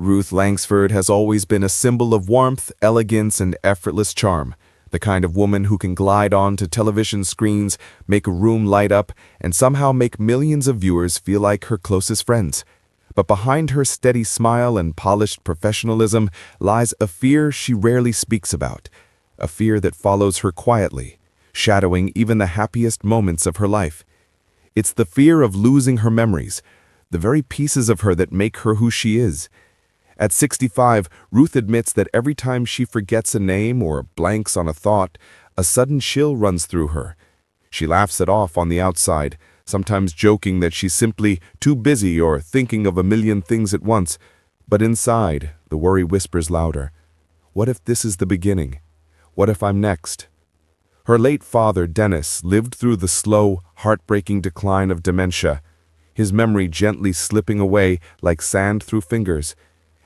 Ruth Langsford has always been a symbol of warmth, elegance, and effortless charm, the kind of woman who can glide onto television screens, make a room light up, and somehow make millions of viewers feel like her closest friends. But behind her steady smile and polished professionalism lies a fear she rarely speaks about, a fear that follows her quietly, shadowing even the happiest moments of her life. It's the fear of losing her memories, the very pieces of her that make her who she is. At 65, Ruth admits that every time she forgets a name or blanks on a thought, a sudden chill runs through her. She laughs it off on the outside, sometimes joking that she's simply too busy or thinking of a million things at once. But inside, the worry whispers louder. What if this is the beginning? What if I'm next? Her late father, Dennis, lived through the slow, heartbreaking decline of dementia, his memory gently slipping away like sand through fingers.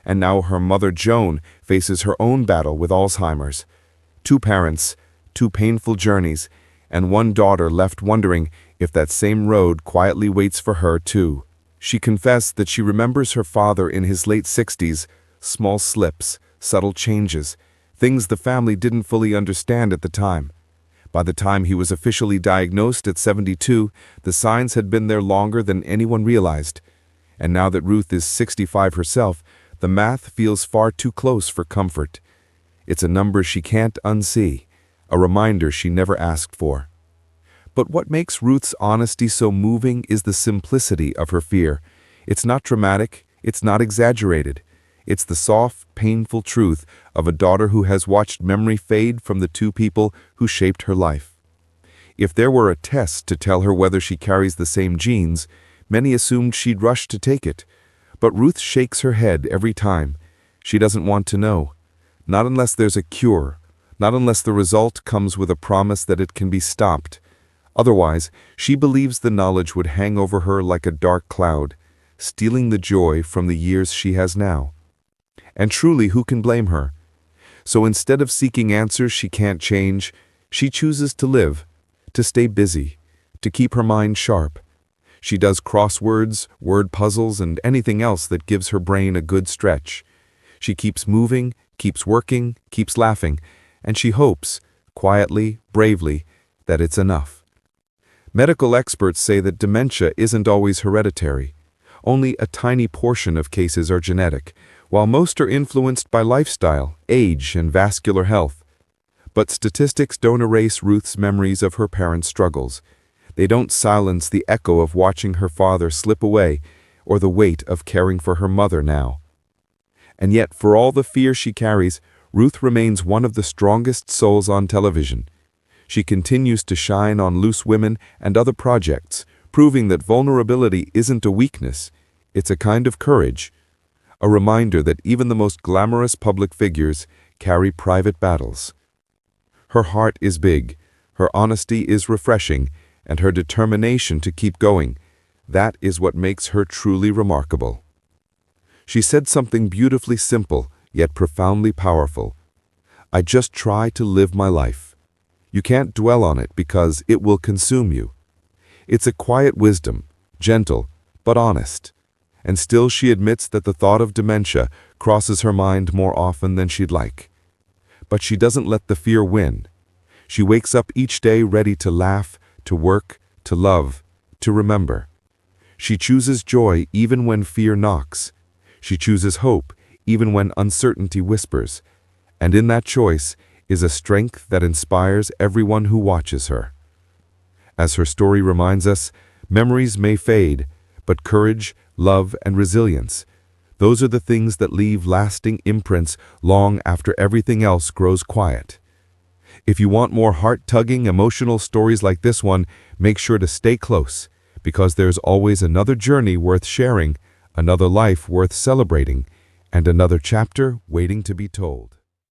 And now her mother, Joan, faces her own battle with Alzheimer's. Two parents, two painful journeys, and one daughter left wondering if that same road quietly waits for her too. She confessed that she remembers her father in his late 60s, small slips, subtle changes, things the family didn't fully understand at the time. By the time he was officially diagnosed at 72, the signs had been there longer than anyone realized. And now that Ruth is 65 herself, the math feels far too close for comfort. It's a number she can't unsee, a reminder she never asked for. But what makes Ruth's honesty so moving is the simplicity of her fear. It's not dramatic, it's not exaggerated. It's the soft, painful truth of a daughter who has watched memory fade from the two people who shaped her life. If there were a test to tell her whether she carries the same genes, many assumed she'd rush to take it. But Ruth shakes her head every time. She doesn't want to know. Not unless there's a cure. Not unless the result comes with a promise that it can be stopped. Otherwise, she believes the knowledge would hang over her like a dark cloud, stealing the joy from the years she has now. And truly, who can blame her? So instead of seeking answers she can't change, she chooses to live, to stay busy, to keep her mind sharp. She does crosswords, word puzzles, and anything else that gives her brain a good stretch. She keeps moving, keeps working, keeps laughing, and she hopes, quietly, bravely, that it's enough. Medical experts say that dementia isn't always hereditary. Only a tiny portion of cases are genetic, while most are influenced by lifestyle, age, and vascular health. But statistics don't erase Ruth's memories of her parents' struggles. They don't silence the echo of watching her father slip away or the weight of caring for her mother now. And yet, for all the fear she carries, Ruth remains one of the strongest souls on television. She continues to shine on Loose Women and other projects, proving that vulnerability isn't a weakness, it's a kind of courage, a reminder that even the most glamorous public figures carry private battles. Her heart is big, her honesty is refreshing, and her determination to keep going, that is what makes her truly remarkable. She said something beautifully simple, yet profoundly powerful. I just try to live my life. You can't dwell on it because it will consume you. It's a quiet wisdom, gentle, but honest. And still she admits that the thought of dementia crosses her mind more often than she'd like. But she doesn't let the fear win. She wakes up each day ready to laugh, to work, to love, to remember. She chooses joy even when fear knocks. She chooses hope even when uncertainty whispers. And in that choice is a strength that inspires everyone who watches her. As her story reminds us, memories may fade, but courage, love, and resilience, those are the things that leave lasting imprints long after everything else grows quiet. If you want more heart-tugging, emotional stories like this one, make sure to stay close, because there's always another journey worth sharing, another life worth celebrating, and another chapter waiting to be told.